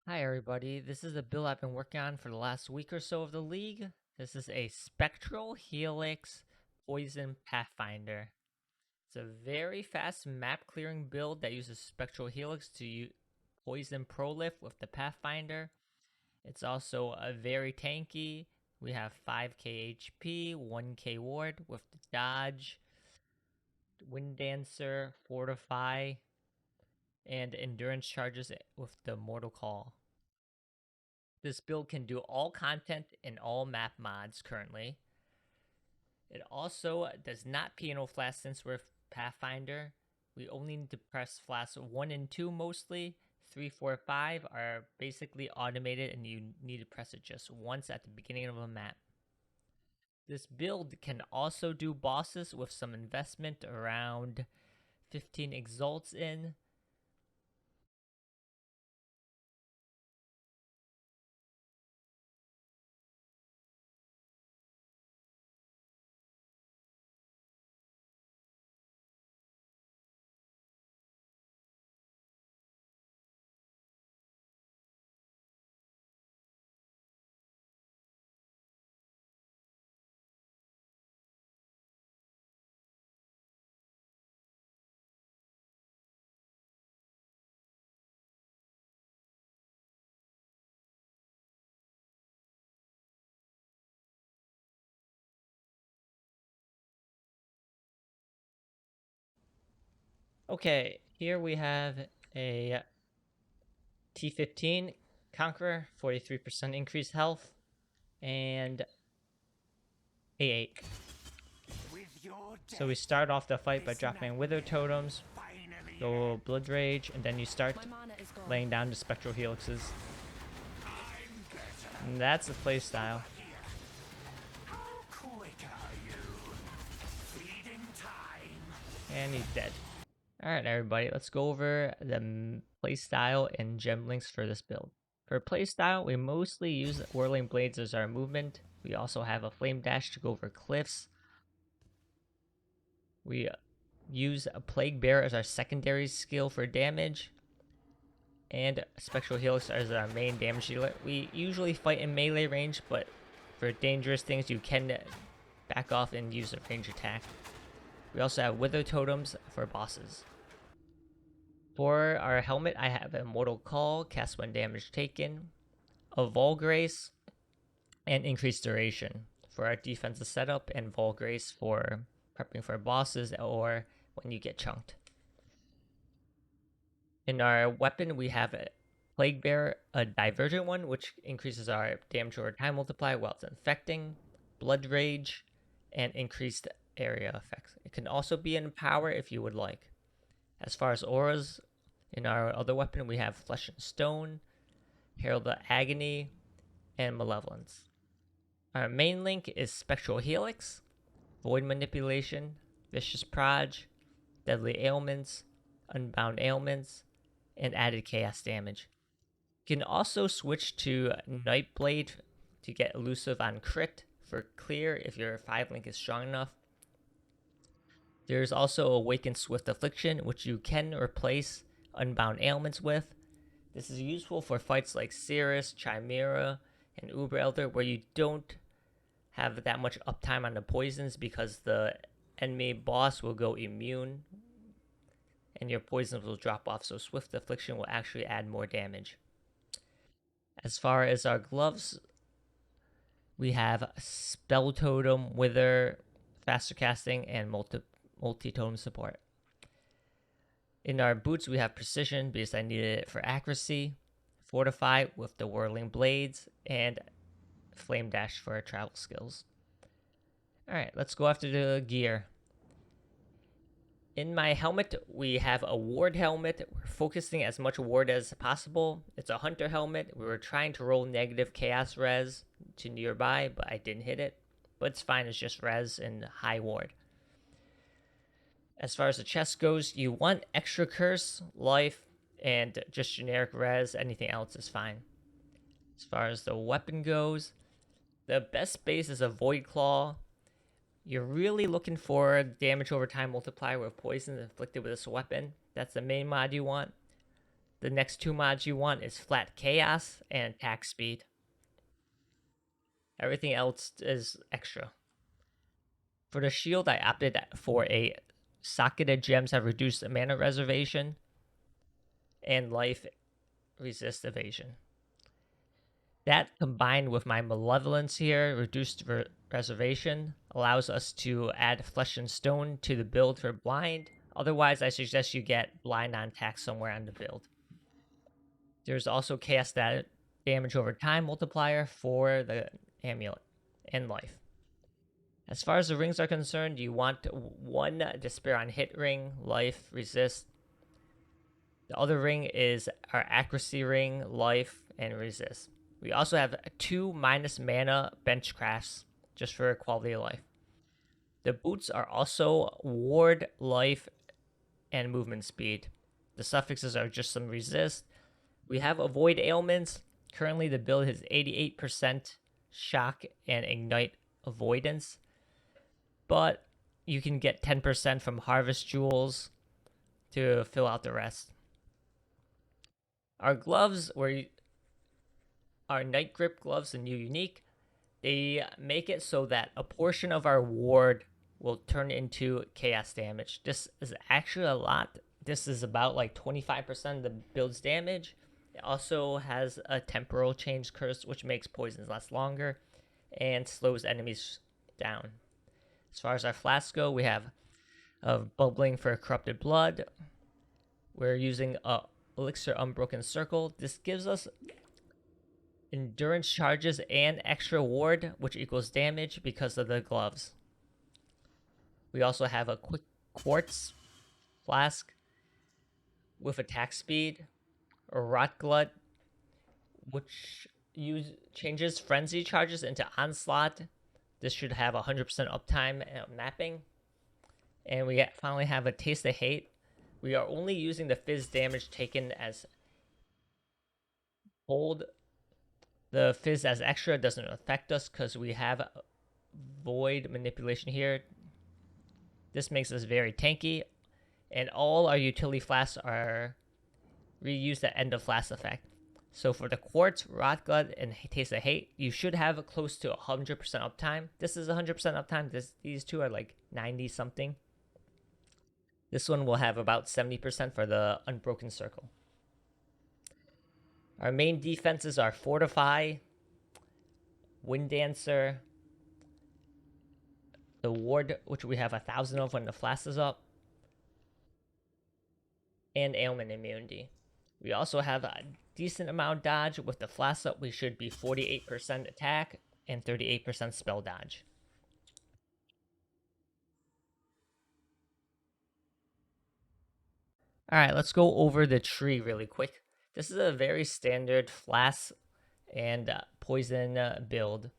Hi everybody, this is a build I've been working on for the last week or so of the league. This is a Spectral Helix Poison Pathfinder. It's a very fast map clearing build that uses Spectral Helix to poison Prolif with the Pathfinder. It's also a very tanky. We have 5k HP, 1k ward with the dodge, Wind Dancer, Fortify, and endurance charges with the Mortal Call. This build can do all content in all map mods currently. It also does not piano flash since we're Pathfinder. We only need to press flash 1 and 2 mostly. 3, 4, 5 are basically automated and you need to press it just once at the beginning of a map. This build can also do bosses with some investment, around 15 exalts in. Okay, here we have a T15 Conqueror, 43% increased health, and A8. So we start off the fight by dropping Wither Totems, go Blood Rage, and then you start laying down the Spectral Helixes. And that's the playstyle. And he's dead. Alright everybody, let's go over the playstyle and gem links for this build. For playstyle, we mostly use Whirling Blades as our movement. We also have a Flame Dash to go over cliffs. We use a Plague Bear as our secondary skill for damage. And Spectral Helix as our main damage dealer. We usually fight in melee range, but for dangerous things you can back off and use a range attack. We also have Wither Totems for bosses. For our helmet, I have a Mortal Call, cast when damage taken, a Volgrace, and increased duration for our defensive setup, and Volgrace for prepping for bosses or when you get chunked. In our weapon, we have a Plague Bear, a Divergent one, which increases our damage over time multiplier while it's infecting, Blood Rage, and increased area effects. It can also be in power if you would like. As far as auras, in our other weapon, we have Flesh and Stone, Herald of Agony, and Malevolence. Our main link is Spectral Helix, Void Manipulation, Vicious Proj, Deadly Ailments, Unbound Ailments, and added chaos damage. You can also switch to Nightblade to get elusive on crit for clear if your 5 link is strong enough. There's also Awakened Swift Affliction, which you can replace Unbound Ailments with. This is useful for fights like Sirius, Chimera, and Uber Elder, where you don't have that much uptime on the poisons because the enemy boss will go immune and your poisons will drop off, so Swift Affliction will actually add more damage. As far as our gloves, we have Spell Totem, Wither, Faster Casting, and multi-totem support. In our boots, we have Precision because I needed it for accuracy, Fortify with the Whirling Blades, and Flame Dash for our travel skills. Alright, let's go after the gear. In my helmet, we have a ward helmet. We're focusing as much ward as possible. It's a hunter helmet. We were trying to roll negative chaos res to nearby, but I didn't hit it. But it's fine, it's just res and high ward. As far as the chest goes, you want extra curse, life, and just generic res. Anything else is fine. As far as the weapon goes, the best base is a Void Claw. You're really looking for damage over time multiplier with poison inflicted with this weapon. That's the main mod you want. The next two mods you want is Flat Chaos and Attack Speed. Everything else is extra. For the shield, I opted for a socketed gems have reduced mana reservation and life resist evasion. That combined with my malevolence here, reduced reservation, allows us to add flesh and stone to the build for blind. Otherwise, I suggest you get blind on attack somewhere on the build. There's also chaos damage over time multiplier for the amulet and life. As far as the rings are concerned, you want one despair on hit ring, life, resist. The other ring is our accuracy ring, life, and resist. We also have 2 minus mana bench crafts just for quality of life. The boots are also ward, life, and movement speed. The suffixes are just some resist. We have avoid ailments. Currently, the build has 88% shock and ignite avoidance, but you can get 10% from harvest jewels to fill out the rest. Our gloves our night grip gloves, the new unique. They make it so that a portion of our ward will turn into chaos damage. This is actually a lot. This is about like 25% of the build's damage. It also has a temporal change curse, which makes poisons last longer and slows enemies down. As far as our flasks go, we have bubbling for corrupted blood. We're using a elixir unbroken circle. This gives us endurance charges and extra ward, which equals damage because of the gloves. We also have a quick quartz flask with attack speed, or rot glut, which changes frenzy charges into onslaught. This should have 100% uptime mapping. And we finally have a taste of hate. We are only using the fizz damage taken as hold. The fizz as extra doesn't affect us because we have void manipulation here. This makes us very tanky, and all our utility flasks are reused at end of flask effect. So for the quartz, rot glut, and taste of hate, you should have close to 100% uptime. This is 100% uptime. These two are like 90 something. This one will have about 70% for the unbroken circle. Our main defenses are Fortify, Wind Dancer, the Ward, which we have 1,000 of when the flask is up, and Ailment Immunity. We also have a decent amount of dodge. With the flask up, we should be 48% attack and 38% spell dodge. Alright, let's go over the tree really quick. This is a very standard flask and poison build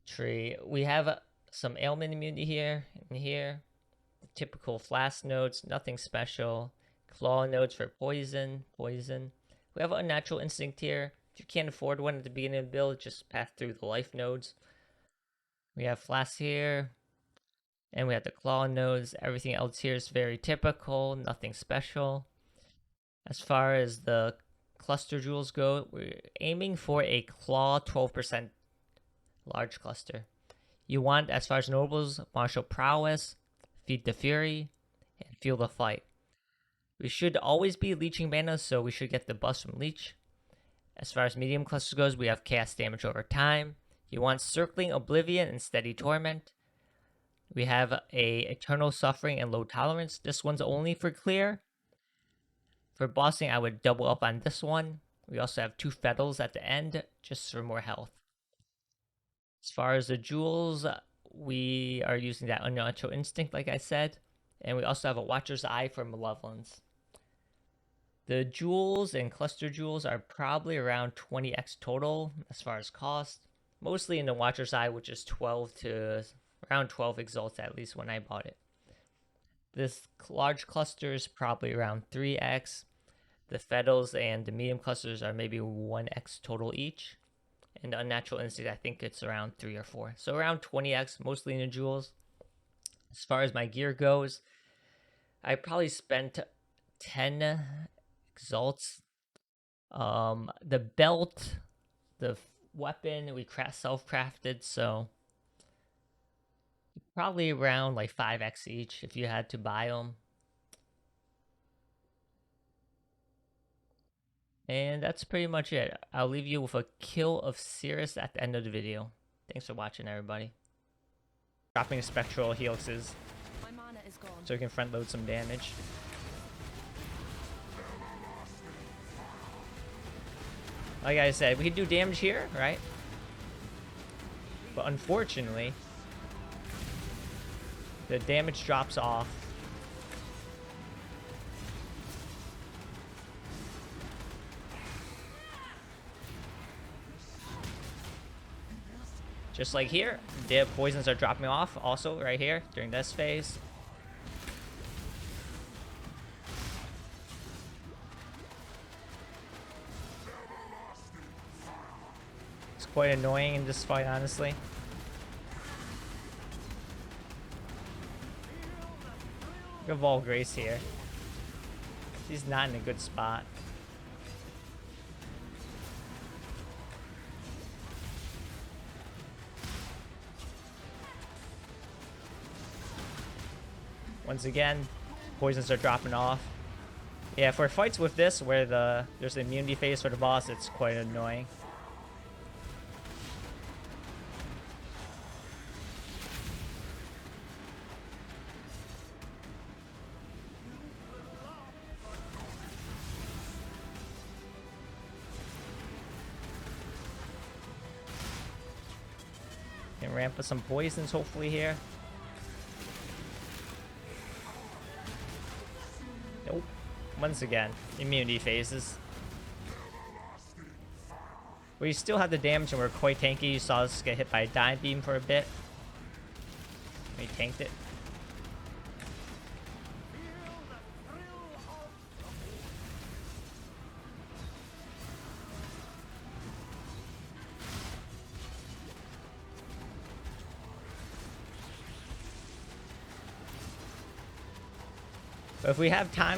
tree. We have some ailment immunity here and here. The typical flask nodes, nothing special. Claw nodes for poison. We have unnatural instinct here. If you can't afford one at the beginning of the build, just pass through the life nodes. We have flask here. And we have the claw nodes. Everything else here is very typical, nothing special. As far as the cluster jewels go, we're aiming for a claw 12% large cluster. You want, as far as nobles, martial prowess, feed the fury, and feel the fight. We should always be leeching mana, so we should get the bust from leech. As far as medium clusters goes, we have chaos damage over time. You want circling oblivion and steady torment. We have a eternal suffering and low tolerance. This one's only for clear. For bossing, I would double up on this one. We also have 2 fettles at the end, just for more health. As far as the jewels, we are using that unnatural instinct, like I said. And we also have a Watcher's Eye for malevolence. The jewels and cluster jewels are probably around 20x total as far as cost. Mostly in the Watcher's Eye, which is 12 to around 12 exalts at least when I bought it. This large cluster is probably around 3x. The fettles and the medium clusters are maybe 1x total each. And the unnatural instinct, I think it's around 3 or 4. So around 20x, mostly in the jewels. As far as my gear goes, I probably spent 10 Exalts. The belt, the weapon we self-crafted, so probably around like 5x each if you had to buy them. And that's pretty much it. I'll leave you with a kill of Sirius at the end of the video. Thanks for watching, everybody. Dropping Spectral Helixes so we can front load some damage. Like I said, we can do damage here, right? But unfortunately, the damage drops off. Just like here, the poisons are dropping off also right here during this phase. It's quite annoying in this fight, honestly. Look at Vol Grace here. He's not in a good spot. Once again, poisons are dropping off. Yeah, for fights with this, where there's an immunity phase for the boss, it's quite annoying. Can ramp up some poisons hopefully here. Nope. Once again, immunity phases. We still have the damage and we're quite tanky. You saw us get hit by a Dive Beam for a bit. We tanked it. But if we have time